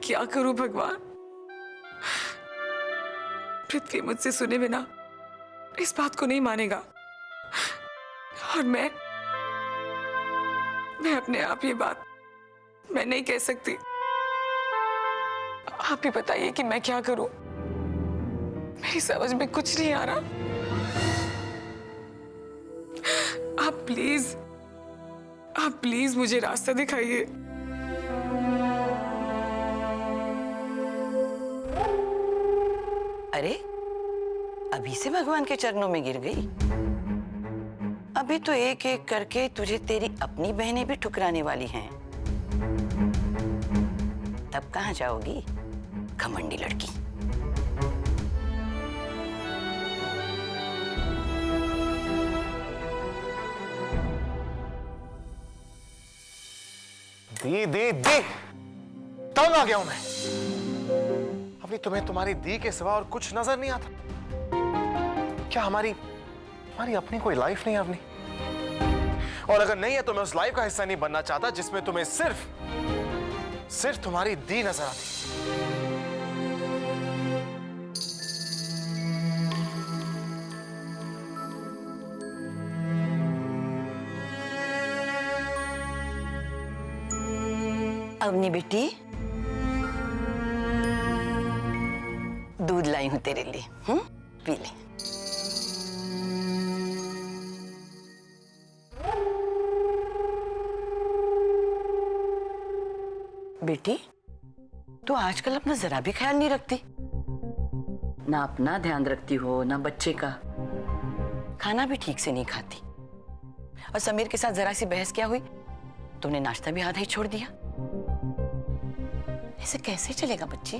क्या करूं भगवान। पृथ्वी मुझसे सुने बिना इस बात को नहीं मानेगा और मैं अपने आप ये बात मैं नहीं कह सकती। आप ही बताइए कि मैं क्या करूं। मेरी समझ में कुछ नहीं आ रहा। आप प्लीज मुझे रास्ता दिखाइए। अरे अभी से भगवान के चरणों में गिर गई? अभी तो एक एक करके तुझे तेरी अपनी बहनें भी ठुकराने वाली हैं। तब कहाँ जाओगी घमंडी लड़की। दी तंग आ गया हूं मैं। अभी तुम्हें तुम्हारी दी के सिवा और कुछ नजर नहीं आता क्या? हमारी अपनी कोई लाइफ नहीं है अपनी? और अगर नहीं है तो मैं उस लाइफ का हिस्सा नहीं बनना चाहता जिसमें तुम्हें सिर्फ तुम्हारी दी नजर आती। अवनी बेटी, दूध लाई हूं तेरे लिए, पी ले। बेटी, तू आजकल अपना जरा भी ख्याल नहीं रखती। ना अपना ध्यान रखती हो ना बच्चे का। खाना भी ठीक से नहीं खाती। और समीर के साथ जरा सी बहस क्या हुई, तुमने नाश्ता भी आधा ही छोड़ दिया। ऐसे कैसे चलेगा बच्ची?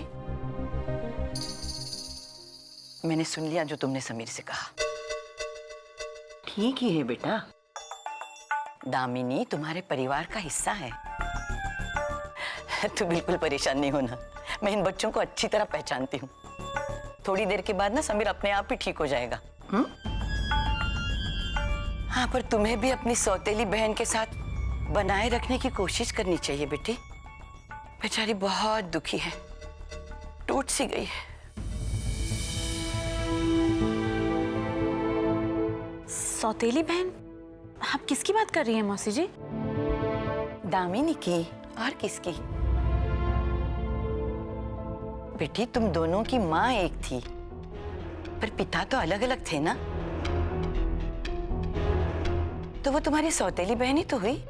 मैंने सुन लिया जो तुमने समीर से कहा। ठीक ही है बेटा। दामिनी तुम्हारे परिवार का हिस्सा है। तू बिल्कुल परेशान नहीं होना। मैं इन बच्चों को अच्छी तरह पहचानती हूँ। थोड़ी देर के बाद ना समीर अपने आप ही ठीक हो जाएगा। हाँ, पर तुम्हें भी अपनी सौतेली बहन के साथ बनाए रखने की कोशिश करनी चाहिए बेटी। बेचारी बहुत दुखी है, टूट सी गई है। सौतेली बहन? आप किसकी बात कर रही हैं मौसी जी? दामिनी की। और किसकी? बेटी, तुम दोनों की माँ एक थी, पर पिता तो अलग अलग थे ना। तो वो तुम्हारी सौतेली बहन ही तो हुई।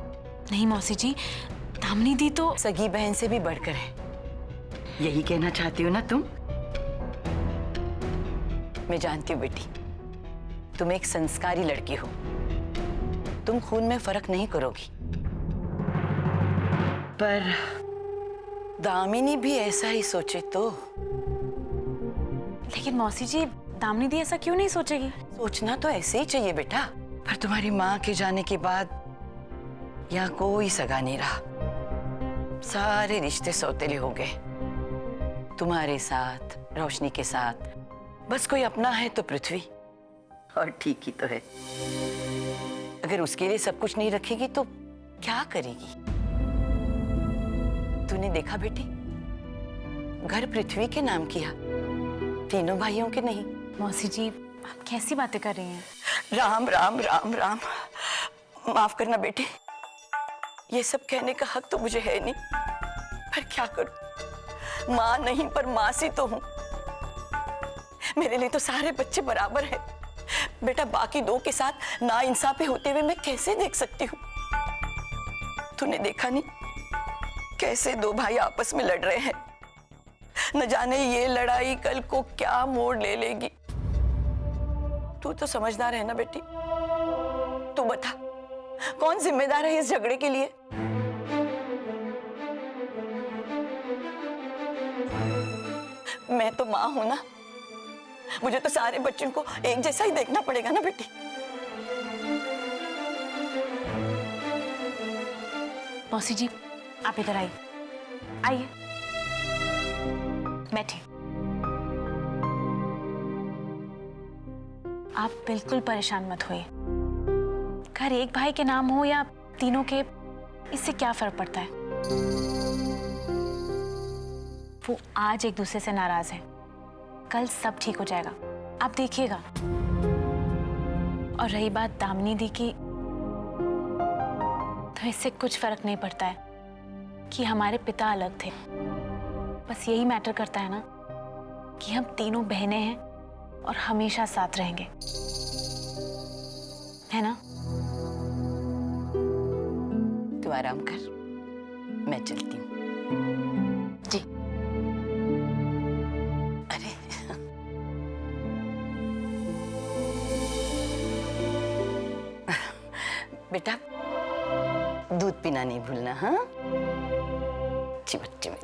नहीं मौसी जी, दामिनी दी तो सगी बहन से भी बढ़कर है। यही कहना चाहती हो ना तुम? मैं जानती हूँ बेटी, तुम एक संस्कारी लड़की हो। तुम खून में फर्क नहीं करोगी। पर दामिनी भी ऐसा ही सोचे तो। लेकिन मौसी जी, दामिनी दी ऐसा क्यों नहीं सोचेगी? सोचना तो ऐसे ही चाहिए बेटा। पर तुम्हारी माँ के जाने के बाद यहाँ कोई सगा नहीं रहा। सारे रिश्ते सौतेले हो गए। तुम्हारे साथ, रोशनी के साथ बस कोई अपना है तो पृथ्वी। और ठीक ही तो है। अगर उसके लिए सब कुछ नहीं रखेगी तो क्या करेगी? तूने देखा बेटी, घर पृथ्वी के नाम किया, तीनों भाइयों के नहीं। मौसी जी, आप कैसी बातें कर रही हैं? राम राम राम राम। माफ करना बेटी, ये सब कहने का हक तो मुझे है नहीं, पर क्या करूं? माँ नहीं पर मासी तो हूं। मेरे लिए तो सारे बच्चे बराबर हैं। बेटा, बाकी दो के साथ नाइंसाफी होते हुए मैं कैसे देख सकती हूँ? तूने देखा नहीं कैसे दो भाई आपस में लड़ रहे हैं? न जाने ये लड़ाई कल को क्या मोड़ ले लेगी। तू तो समझदार है ना बेटी? तू बता, कौन जिम्मेदार है इस झगड़े के लिए? मैं तो माँ हूं ना। मुझे तो सारे बच्चों को एक जैसा ही देखना पड़ेगा ना बेटी। मौसी जी, आप इधर आइए। आइए, बैठिए। आप बिल्कुल परेशान मत होइए। घर एक भाई के नाम हो या तीनों के, इससे क्या फर्क पड़ता है? वो आज एक दूसरे से नाराज हैं। कल सब ठीक हो जाएगा, आप देखिएगा। और रही बात दामिनी दी की, तो इससे कुछ फर्क नहीं पड़ता है कि हमारे पिता अलग थे। बस यही मैटर करता है ना कि हम तीनों बहनें हैं और हमेशा साथ रहेंगे, है ना? तू आराम कर, मैं चलती हूँ। जी। अरे बेटा, दूध पीना नहीं भूलना, हाँ? अच्छी बच्चे मेरे।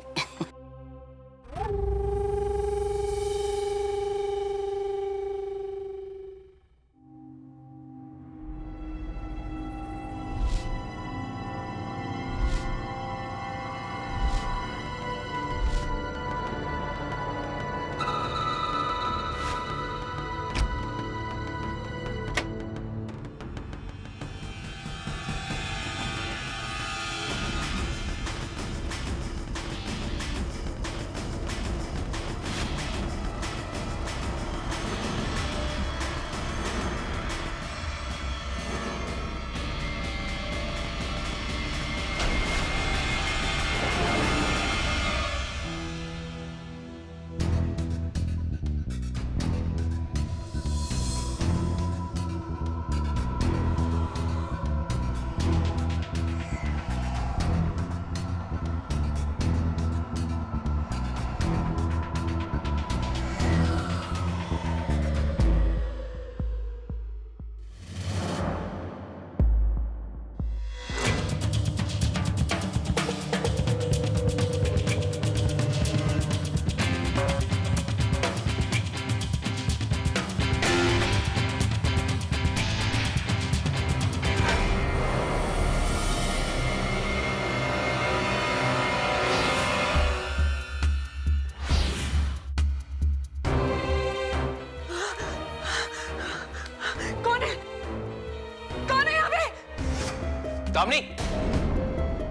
दामिनी,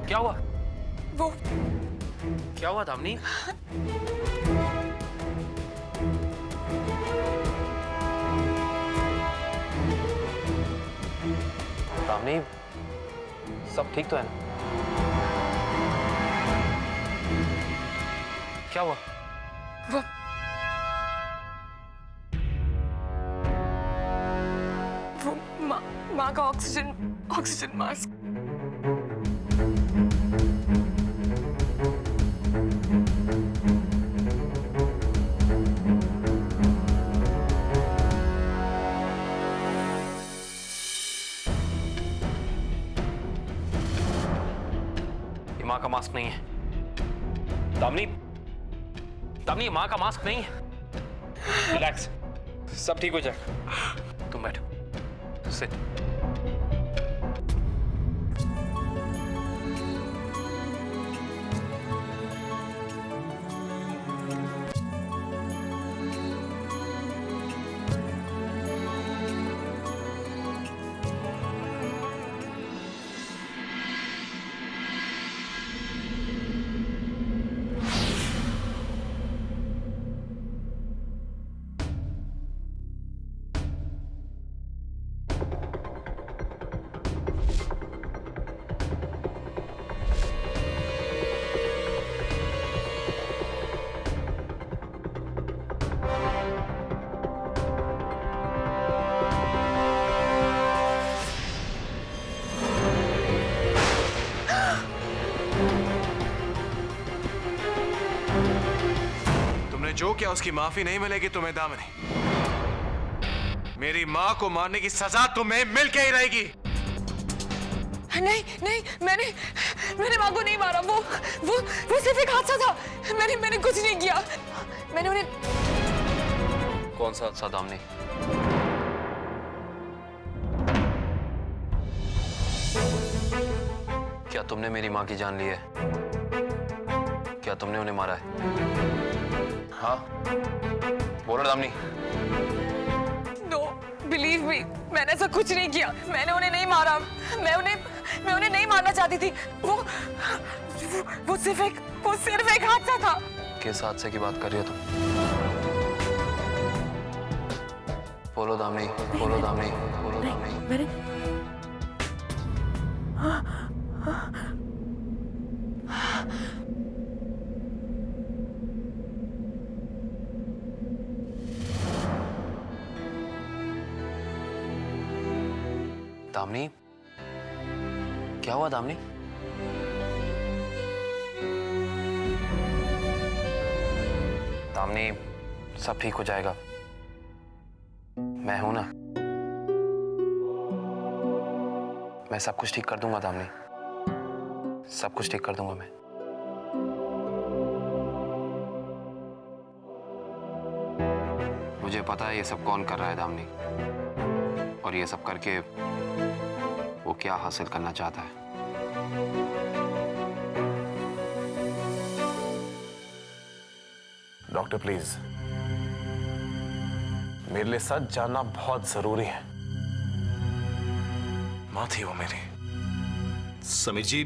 क्या हुआ? वो क्या हुआ दामिनी? दामिनी, सब ठीक तो है ना? क्या हुआ? वो माँ का ऑक्सीजन मास्क। माँ का मास्क नहीं है दामिनी। दामिनी, माँ का मास्क नहीं है। रिलैक्स, सब ठीक हो जाएगा। तुम बैठो, सिट। जो क्या उसकी माफी नहीं मिलेगी तुम्हें दामिनी। मेरी माँ को मारने की सजा तुम्हें मिल के ही रहेगी। नहीं नहीं, मैंने माँ को नहीं मारा। वो सिर्फ एक हादसा था। मैंने कुछ नहीं किया। मैंने उन्हें। कौन सा हादसा दामिनी? क्या तुमने मेरी माँ की जान ली है? क्या तुमने उन्हें मारा है? हाँ, बोलो दामिनी। नो, बिलीव मी, मैंने ऐसा कुछ नहीं किया। मैंने उन्हें नहीं मारा। मैं उन्हें नहीं मारना चाहती थी। वो सिर्फ एक हादसा था। किस हादसे की बात कर रही हो तुम? बोलो दामिनी, बोलो दामिनी, बोलो दामिनी। मैंने दामिनी, क्या हुआ दामिनी? दामिनी, सब ठीक हो जाएगा। मैं हूं ना, मैं सब कुछ ठीक कर दूंगा दामिनी, सब कुछ ठीक कर दूंगा मैं। मुझे पता है ये सब कौन कर रहा है दामिनी, और ये सब करके वो क्या हासिल करना चाहता है। डॉक्टर प्लीज, मेरे लिए सच जानना बहुत जरूरी है। माँ थी वो मेरी। समीर जी,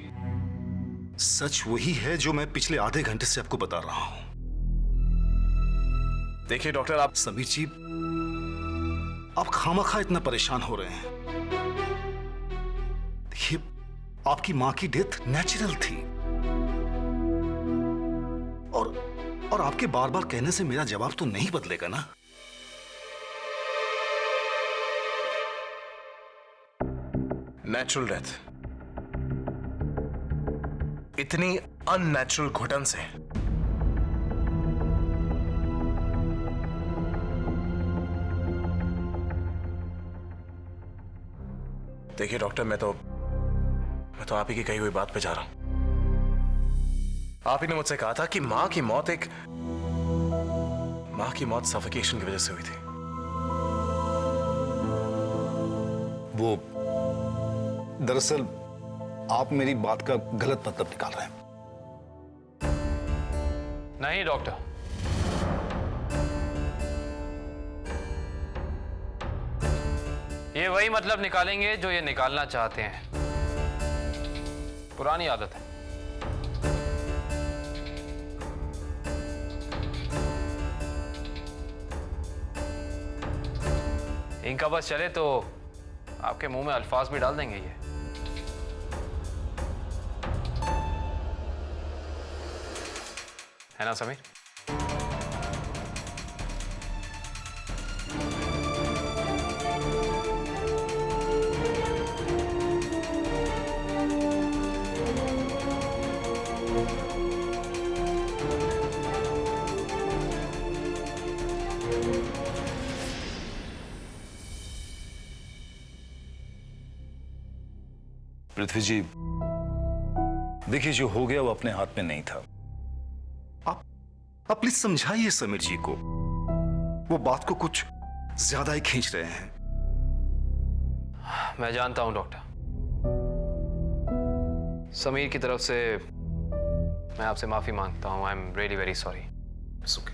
सच वही है जो मैं पिछले आधे घंटे से आपको बता रहा हूं। देखिए डॉक्टर, आप समीर जी, आप खामखा इतना परेशान हो रहे हैं। देखिए, आपकी मां की डेथ नेचुरल थी, और आपके बार बार कहने से मेरा जवाब तो नहीं बदलेगा ना। नेचुरल डेथ, इतनी अननेचुरल घुटन से। देखिए डॉक्टर, मैं तो आप ही की कही हुई बात पे जा रहा हूं। आप ही ने मुझसे कहा था कि मां की मौत सफोकेशन की वजह से हुई थी। वो दरअसल आप मेरी बात का गलत मतलब निकाल रहे हैं। नहीं डॉक्टर, ये वही मतलब निकालेंगे जो ये निकालना चाहते हैं। पुरानी आदत है। इनका बस चले तो आपके मुंह में अल्फाज भी डाल देंगे ये। है ना समीर? पृथ्वी जी, देखिए, जो हो गया वो अपने हाथ में नहीं था। आप प्लीज समझाइए समीर जी को, वो बात को कुछ ज्यादा ही खींच रहे हैं। मैं जानता हूं डॉक्टर, समीर की तरफ से मैं आपसे माफी मांगता हूं। I am really very sorry. It's okay.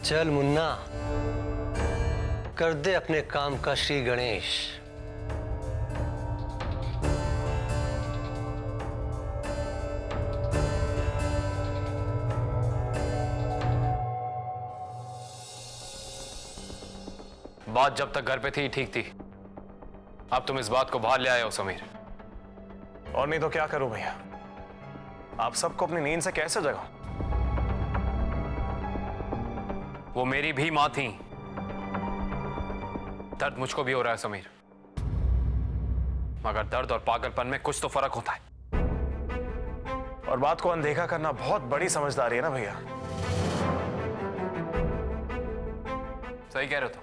चल मुन्ना, कर दे अपने काम का श्री गणेश। बात जब तक घर पे थी ठीक थी, अब तुम इस बात को बाहर ले आए हो समीर। और नहीं तो क्या करूं भैया, आप सबको अपनी नींद से कैसे जगाऊं? वो मेरी भी मां थी। दर्द मुझको भी हो रहा है समीर, मगर दर्द और पागलपन में कुछ तो फर्क होता है। और बात को अनदेखा करना बहुत बड़ी समझदारी है ना भैया। सही कह रहे हो तुम।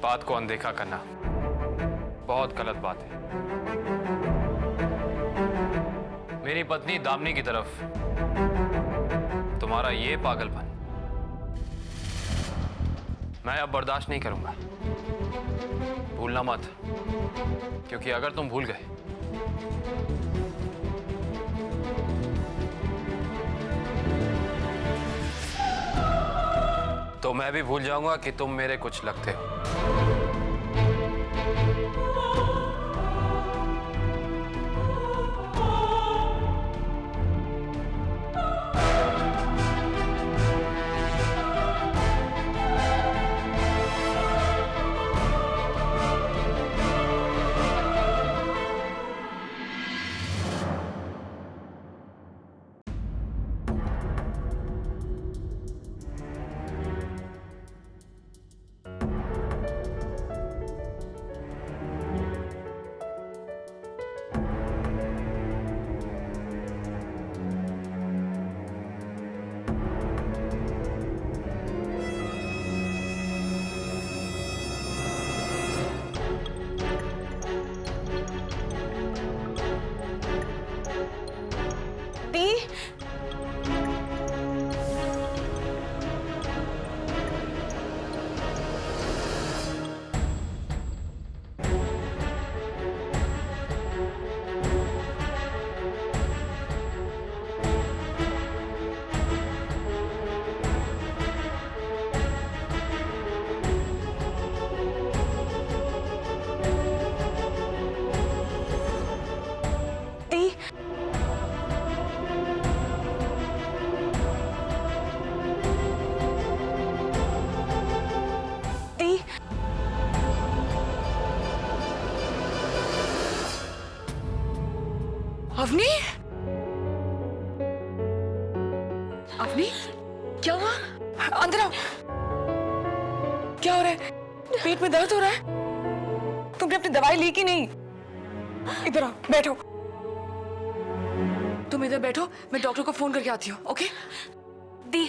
बात को अनदेखा करना बहुत गलत बात है। मेरी पत्नी दामिनी की तरफ तुम्हारा ये पागलपन मैं अब बर्दाश्त नहीं करूंगा। भूलना मत, क्योंकि अगर तुम भूल गए तो मैं भी भूल जाऊंगा कि तुम मेरे कुछ लगते हो। अवनी, अवनी, क्या हुआ? अंदर आओ। क्या हो रहा है? पेट में दर्द हो रहा है? तुमने अपनी दवाई ली कि नहीं? इधर आओ, बैठो। तुम इधर बैठो, मैं डॉक्टर को फोन करके आती हूँ, ओके? दी,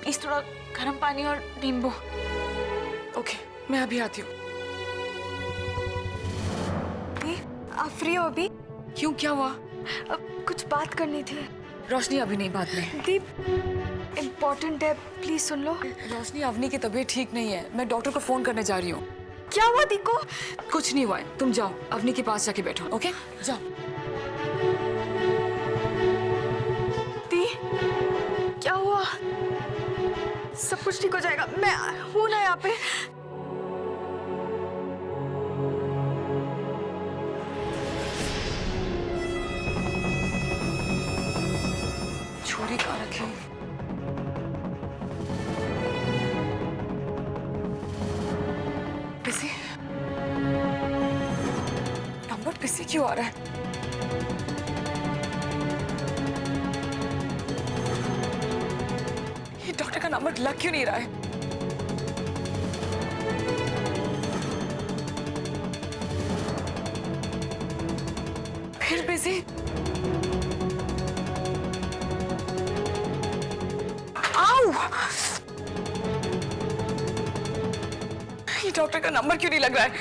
प्लीज थोड़ा गर्म पानी और नींबू। ओके, मैं अभी आती हूँ। आप फ्री हो अभी? क्यों, क्या हुआ? अब कुछ बात करनी थी। रोशनी, अभी नहीं, बाद में। दीप, इम्पोर्टेंट है, प्लीज सुन लो। रोशनी, अवनी की तबीयत ठीक नहीं है, मैं डॉक्टर को फोन करने जा रही हूँ। क्या हुआ दी को? कुछ नहीं हुआ है, तुम जाओ, अवनी के पास जाके बैठो, ओके? जाओ। दी, क्या हुआ? सब कुछ ठीक हो जाएगा, मैं हूं ना यहाँ पे। छुरी कहाँ रखी? बिजी? नंबर बिजी क्यों आ रहा है? ये डॉक्टर का नंबर लग क्यों नहीं रहा है? फिर बिजी? ये डॉक्टर का नंबर क्यों नहीं लग रहा है?